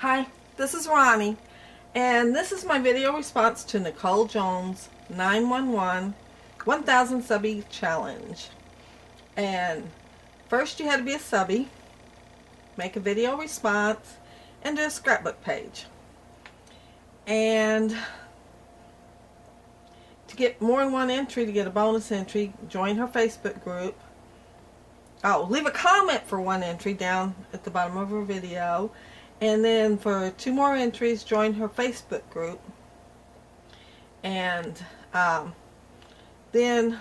Hi, this is Ronnie, and this is my video response to Nicoejones911 1000 subbie challenge. And first you had to be a subbie, make a video response, and do a scrapbook page. And to get more than one entry, to get a bonus entry, join her Facebook group. Oh, leave a comment for one entry down at the bottom of her video. And then for 2 more entries, join her Facebook group. And then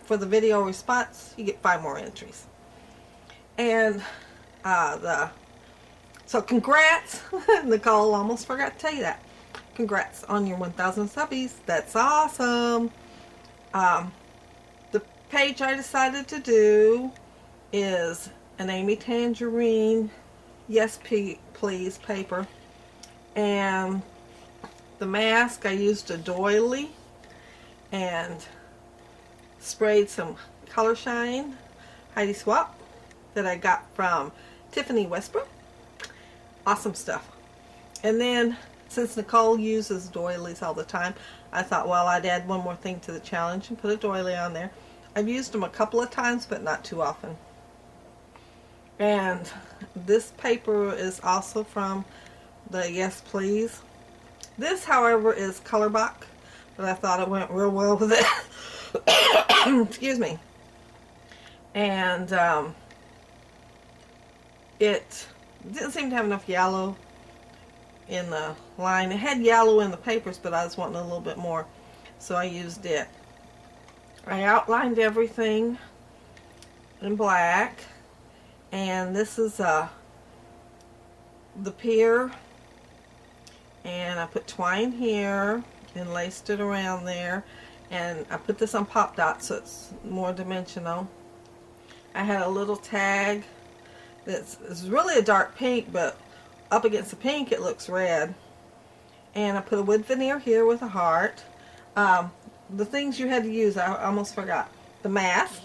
for the video response, you get 5 more entries. And so congrats. Nicole, almost forgot to tell you that. Congrats on your 1000 subbies. That's awesome. The page I decided to do is an Amy Tangerine Yes Please paper, and the mask I used a doily and sprayed some Color Shine Heidi Swap that I got from Tiffany Westbrook. Awesome stuff. And then since Nicole uses doilies all the time, I thought, well, I'd add one more thing to the challenge and put a doily on there. I've used them a couple of times, but not too often. And this paper is also from the Yes Please. This, however, is Colorbox, but I thought it went real well with it. Excuse me. And it didn't seem to have enough yellow in the line. It had yellow in the papers, but I was wanting a little bit more, so I used it. I outlined everything in black. And this is the pier, and I put twine here and laced it around there, and I put this on pop dots so it's more dimensional. I had a little tag that's really a dark pink, but up against the pink it looks red. And I put a wood veneer here with a heart. The things you had to use, I almost forgot. The mask.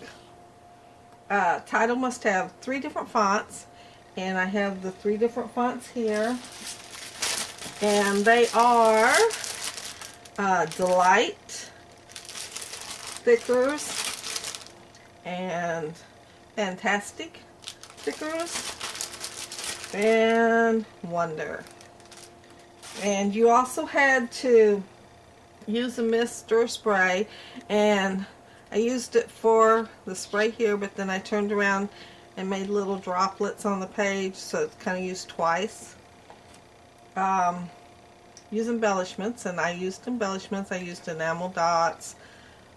Title must have 3 different fonts, and I have the 3 different fonts here, and they are Delight, Stickers, and Fantastic Stickers, and Wonder. And you also had to use a mist or spray, and I used it for the spray here, but then I turned around and made little droplets on the page, so it's kind of used twice. Use embellishments, and I used embellishments. I used enamel dots,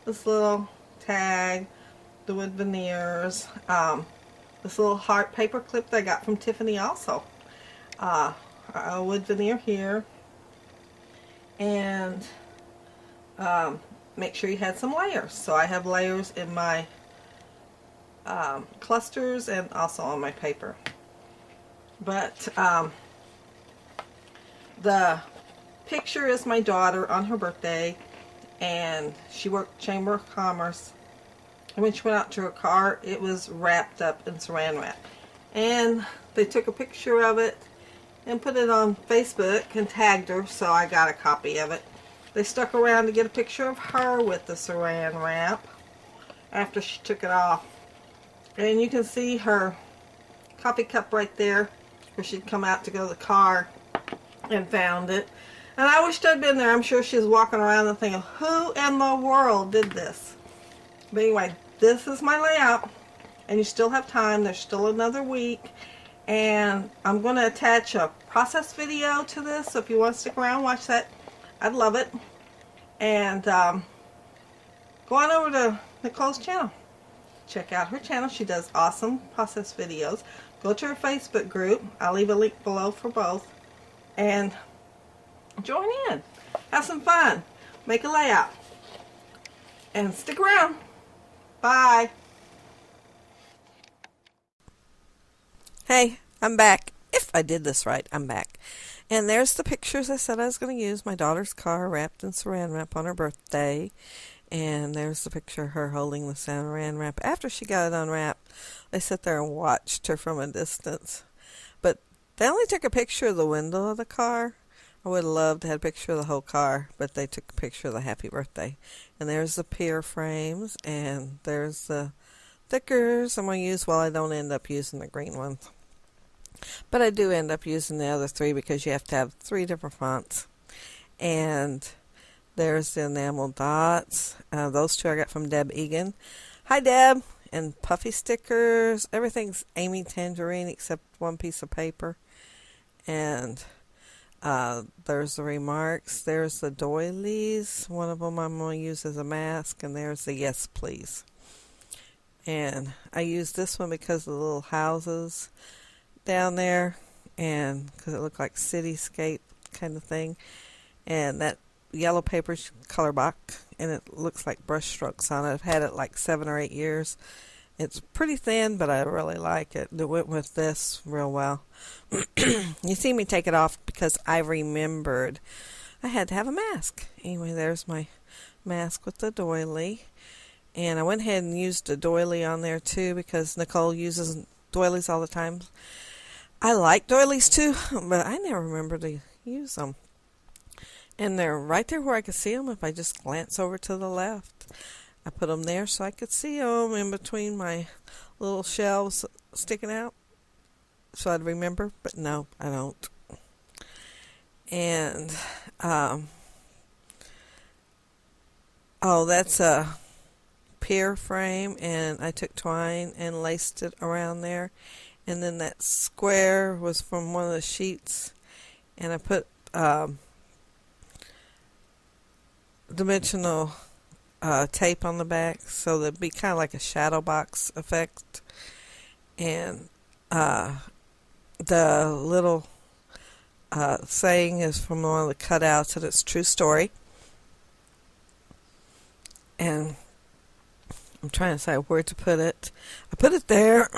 this little tag, the wood veneers, this little heart paper clip that I got from Tiffany also. A wood veneer here, and make sure you had some layers. So I have layers in my clusters and also on my paper. But the picture is my daughter on her birthday, and she worked Chamber of Commerce, and when she went out to her car, it was wrapped up in saran wrap, and they took a picture of it and put it on Facebook and tagged her, so I got a copy of it. They stuck around to get a picture of her with the saran wrap after she took it off. And you can see her coffee cup right there where she'd come out to go to the car and found it. And I wished I'd been there. I'm sure she was walking around and thinking, who in the world did this? But anyway, this is my layout. And you still have time. There's still another week. And I'm going to attach a process video to this. So if you want to stick around and watch that, I'd love it. And go on over to Nicole's channel. Check out her channel. She does awesome process videos. Go to her Facebook group. I'll leave a link below for both. And join in. Have some fun. Make a layout. And stick around. Bye. Hey, I'm back. If I did this right, I'm back. And there's the pictures I said I was going to use. My daughter's car wrapped in saran wrap on her birthday. And there's the picture of her holding the saran wrap. After she got it unwrapped, I sat there and watched her from a distance. But They only took a picture of the window of the car. I would have loved to have a picture of the whole car, but they took a picture of the happy birthday. And there's the pier frames, and there's the thickers I'm going to use. Well, I don't end up using the green ones. But I do end up using the other 3 because you have to have 3 different fonts. And there's the enamel dots. Those 2 I got from Deb Egan. Hi, Deb. And puffy stickers. Everything's Amy Tangerine except one piece of paper. And there's the remarks. There's the doilies. One of them I'm going to use as a mask. And there's the yes, please. And I use this one because of the little houses down there. And because it looked like cityscape kind of thing. And that yellow paper's color box. And it looks like brush strokes on it. I've had it like 7 or 8 years. It's pretty thin, but I really like it. It went with this real well. You see me take it off because I remembered I had to have a mask. Anyway, there's my mask with the doily. And I went ahead and used a doily on there too because Nicole uses doilies all the time. I like doilies too, but I never remember to use them. And they're right there where I could see them if I just glance over to the left. I put them there so I could see them in between my little shelves sticking out. So I'd remember, but no, I don't. And, that's a pier frame, and I took twine and laced it around there. And then that square was from one of the sheets, and I put dimensional tape on the back so that'd be kind of like a shadow box effect. And the little saying is from one of the cutouts, and it's true story. And I'm trying to decide where to put it. I put it there.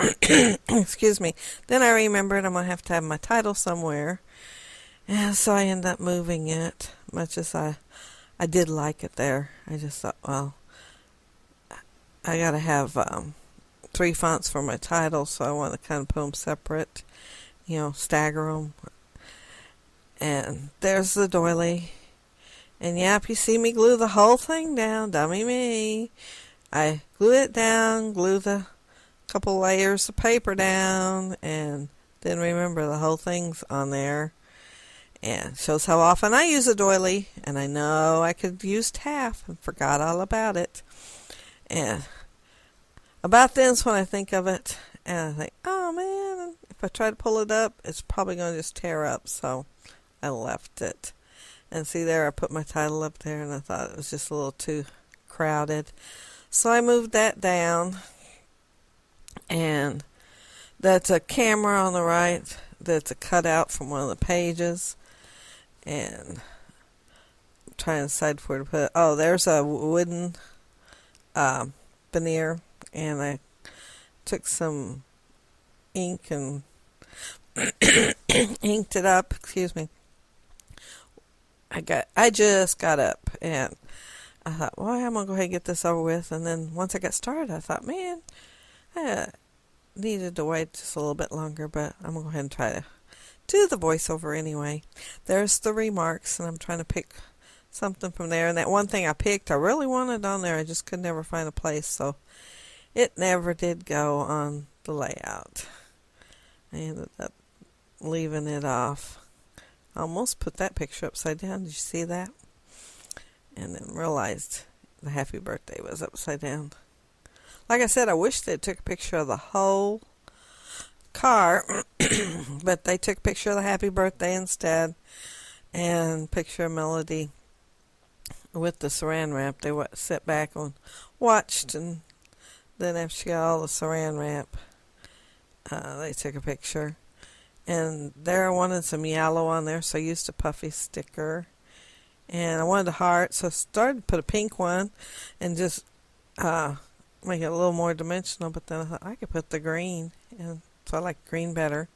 Excuse me. Then I remembered I'm going to have my title somewhere. And so I ended up moving it, much as I did like it there. I just thought, well, I got to have 3 fonts for my title, so I want to kind of put them separate, stagger them. And there's the doily. And yep, you see me glue the whole thing down, dummy me. I glue it down, glue the couple layers of paper down, and then remember the whole thing's on there. And shows how often I use a doily, and I know I could use half and forgot all about it. And about then's when I think of it, and I think, oh man, if I try to pull it up, it's probably going to just tear up, so I left it. And see there, I put my title up there, and I thought it was just a little too crowded. So I moved that down, and that's a camera on the right, that's a cutout from one of the pages. And I'm trying to decide where to put it. Oh, there's a wooden veneer, and I took some ink and inked it up. Excuse me. I just got up, and I thought, well, I'm gonna go ahead and get this over with. And then once I got started, I thought, man, I needed to wait just a little bit longer, but I'm gonna go ahead and try to do the voiceover anyway. There's the remarks, and I'm trying to pick something from there. And that one thing I picked, I really wanted on there. I just could never find a place, so it never did go on the layout. I ended up leaving it off. I almost put that picture upside down. Did you see that? And then realized the happy birthday was upside down. Like I said, I wish they took a picture of the whole car, but they took a picture of the happy birthday instead, and picture of Melody with the saran wrap. They sat back and watched, and then after she got all the saran wrap, they took a picture. And there I wanted some yellow on there, so I used a puffy sticker. And I wanted a heart, so I started to put a pink one and just make it a little more dimensional, but then I thought I could put the green, and so I like green better.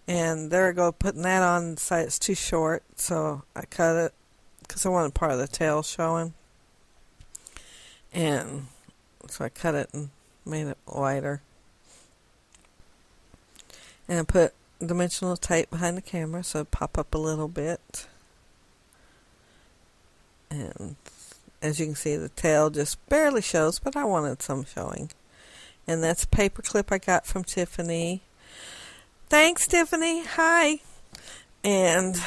And there I go, putting that on the side. It's too short, so I cut it because I wanted part of the tail showing. And so I cut it and made it wider. And I put dimensional tape behind the camera so it'd pop up a little bit. And as you can see, the tail just barely shows, but I wanted some showing. And that's a paper clip I got from Tiffany. Thanks, Tiffany. Hi. And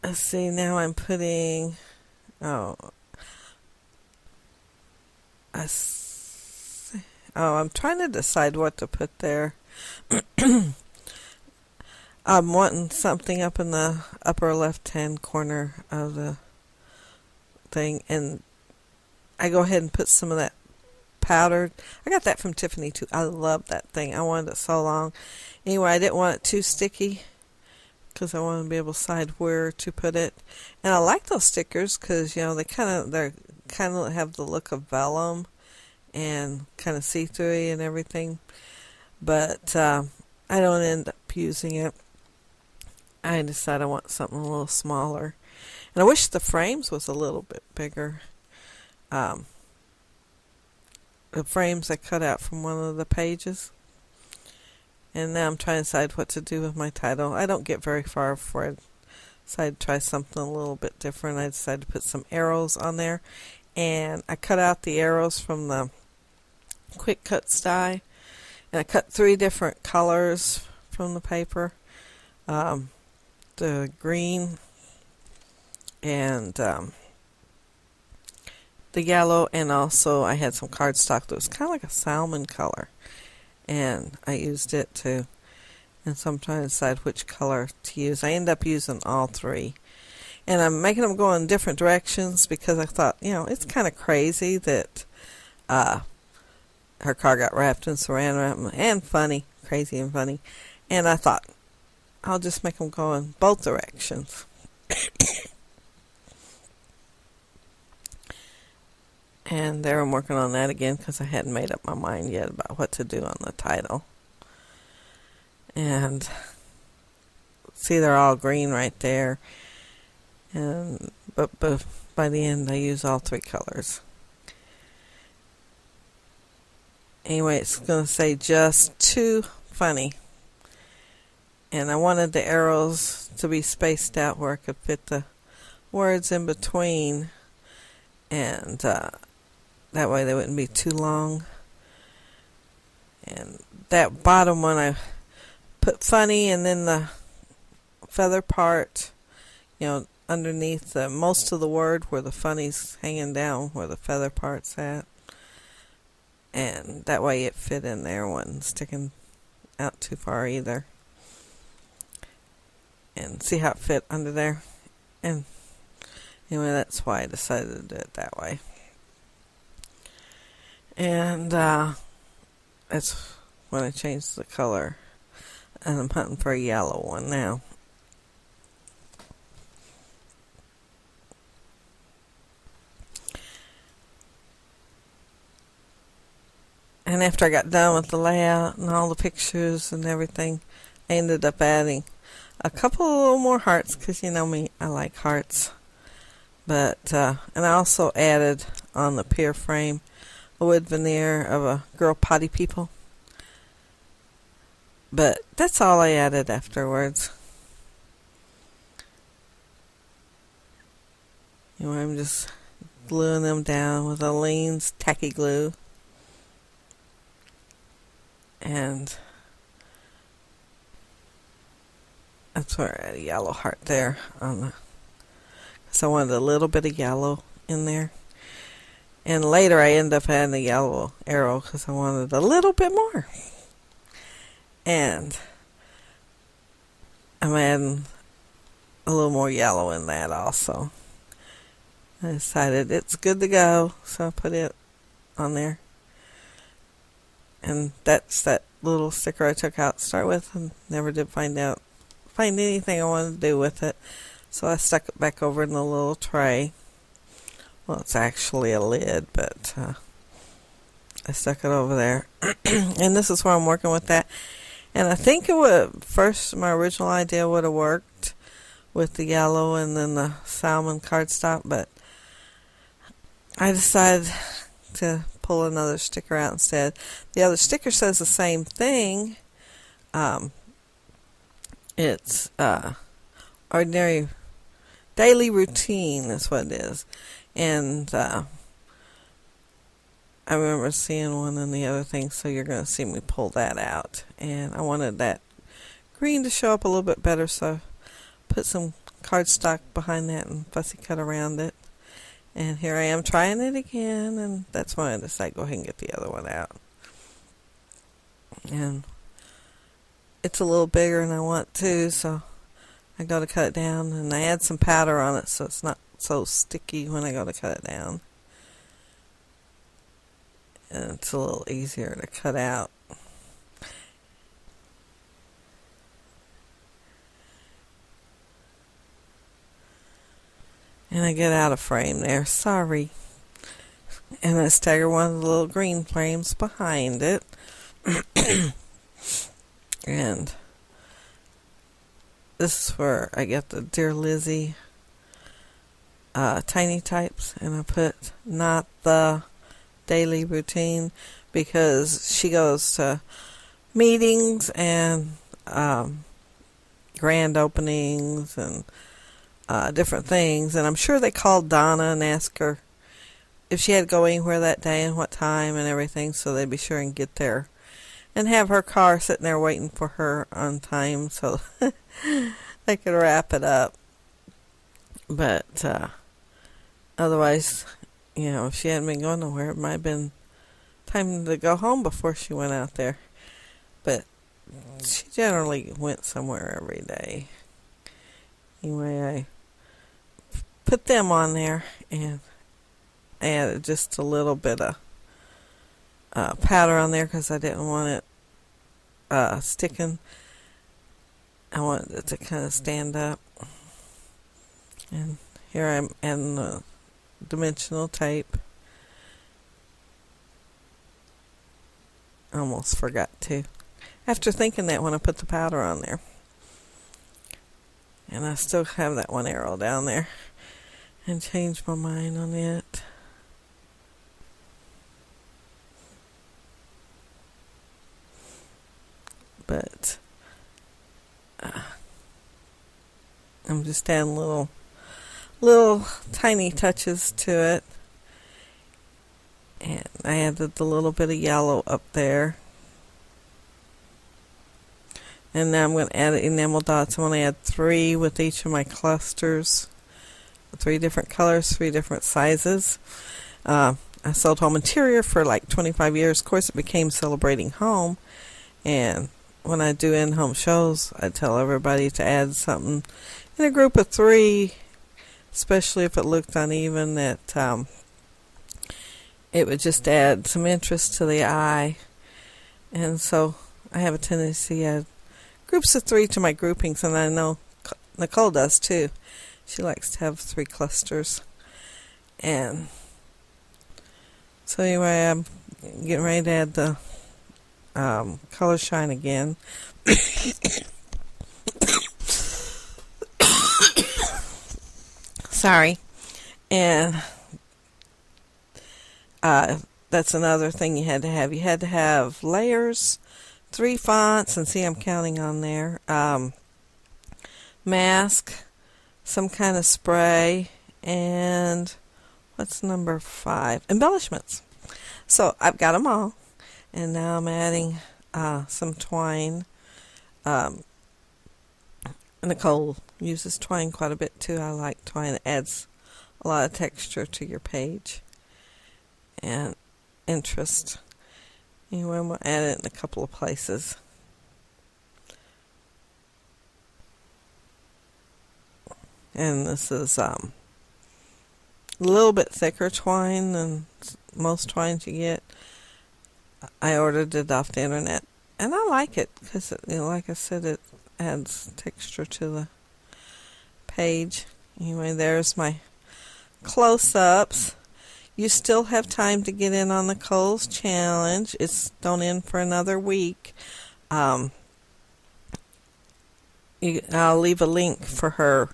let's see, now I'm putting, I'm trying to decide what to put there. I'm wanting something up in the upper left-hand corner of the thing, and I go ahead and put some of that powdered. I got that from Tiffany too. I love that thing. I wanted it so long. Anyway, I didn't want it too sticky because I wanted to be able to decide where to put it. And I like those stickers because, you know, they kind of have the look of vellum and kind of see-through and everything. But I don't end up using it. I decided I want something a little smaller. And I wish the frames was a little bit bigger. The frames I cut out from one of the pages. And now I'm trying to decide what to do with my title. I don't get very far before I decide to try something a little bit different. I decided to put some arrows on there. And I cut out the arrows from the quick cuts die. And I cut 3 different colors from the paper. The green and the yellow, and also I had some cardstock that was kind of like a salmon color, and I used it too. And so I'm trying to decide which color to use. I end up using all 3, and I'm making them go in different directions because I thought, you know, it's kind of crazy that her car got wrapped in saran wrap, and funny, crazy and funny. And I thought, I'll just make them go in both directions. And there I'm working on that again because I hadn't made up my mind yet about what to do on the title. And see, they're all green right there. And but by the end I use all 3 colors. Anyway, it's going to say just too funny. And I wanted the arrows to be spaced out where I could fit the words in between. And that way they wouldn't be too long. And that bottom one I put funny, and then the feather part, you know, underneath the most of the word where the funny's hanging down, where the feather part's at. And that way it fit in there, wasn't sticking out too far either. And see how it fit under there? And anyway, that's why I decided to do it that way. And that's when I changed the color. And I'm hunting for a yellow one now. And after I got done with the layout and all the pictures and everything, I ended up adding a couple more hearts, because you know me, I like hearts. But and I also added on the pier frame a wood veneer of a girl potty people. But that's all I added afterwards. You know, I'm just gluing them down with Aleene's tacky glue. And that's where I had a yellow heart there on the, because I wanted a little bit of yellow in there. And later I ended up adding a yellow arrow because I wanted a little bit more. And I'm adding a little more yellow in that also. I decided it's good to go, so I put it on there. And that's that little sticker I took out to start with and never did find anything I wanted to do with it. So I stuck it back over in the little tray. Well, it's actually a lid, but I stuck it over there. And this is where I'm working with that. And I think it would, first my original idea would have worked with the yellow and then the salmon cardstock, but I decided to pull another sticker out instead. The other sticker says the same thing. It's ordinary daily routine is what it is. And I remember seeing one in the other thing, so you're going to see me pull that out. And I wanted that green to show up a little bit better, so I put some cardstock behind that and fussy cut around it. And here I am trying it again, and that's when I decided to go ahead and get the other one out. And it's a little bigger than I want to, so I go to cut it down, and I add some powder on it so it's not so sticky when I go to cut it down. And it's a little easier to cut out. And I get out of frame there, sorry. And I stagger one of the little green frames behind it. And this is where I get the Dear Lizzie tiny types, and I put not the daily routine because she goes to meetings and grand openings and different things, and I'm sure they called Donna and asked her if she had to go anywhere that day and what time and everything, so they'd be sure and get there and have her car sitting there waiting for her on time so they could wrap it up. But otherwise, if she hadn't been going nowhere, it might have been time to go home before she went out there. But she generally went somewhere every day. Anyway, I put them on there and added just a little bit of powder on there because I didn't want it sticking. I wanted it to kind of stand up. And here I'm adding the dimensional tape. I almost forgot to. After thinking that when I put the powder on there. And I still have that one arrow down there. And changed my mind on it. But I'm just adding little tiny touches to it. And I added a little bit of yellow up there. And now I'm going to add enamel dots. I'm going to add 3 with each of my clusters. 3 different colors, 3 different sizes. I sold home interior for like 25 years. Of course, it became Celebrating Home. And when I do in-home shows, I tell everybody to add something in a group of 3, especially if it looked uneven, that it would just add some interest to the eye. And so I have a tendency to add groups of 3 to my groupings, and I know Nicole does too. She likes to have 3 clusters. And so anyway, I'm getting ready to add the color shine again. Sorry. And that's another thing you had to have. You had to have layers, 3 fonts, and see I'm counting on there. Mask, some kind of spray, and what's number 5? Embellishments. So I've got them all. And now I'm adding some twine. Nicole uses twine quite a bit too. I like twine. It adds a lot of texture to your page and interest. Anyway, I'm going to add it in a couple of places. And this is a little bit thicker twine than most twines you get. I ordered it off the internet, and I like it because, like I said, it adds texture to the page. Anyway, there's my close-ups. You still have time to get in on Nicole's challenge. It's don't end for another week. I'll leave a link for her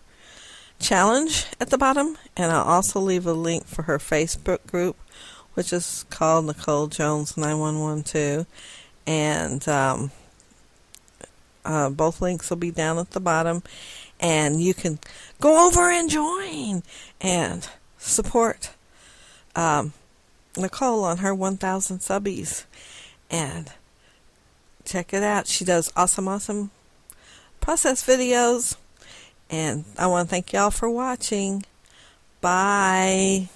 challenge at the bottom, and I'll also leave a link for her Facebook group which is called Nicoejones911 too. And both links will be down at the bottom. And you can go over and join and support Nicole on her 1,000 subbies. And check it out. She does awesome process videos. And I want to thank y'all for watching. Bye.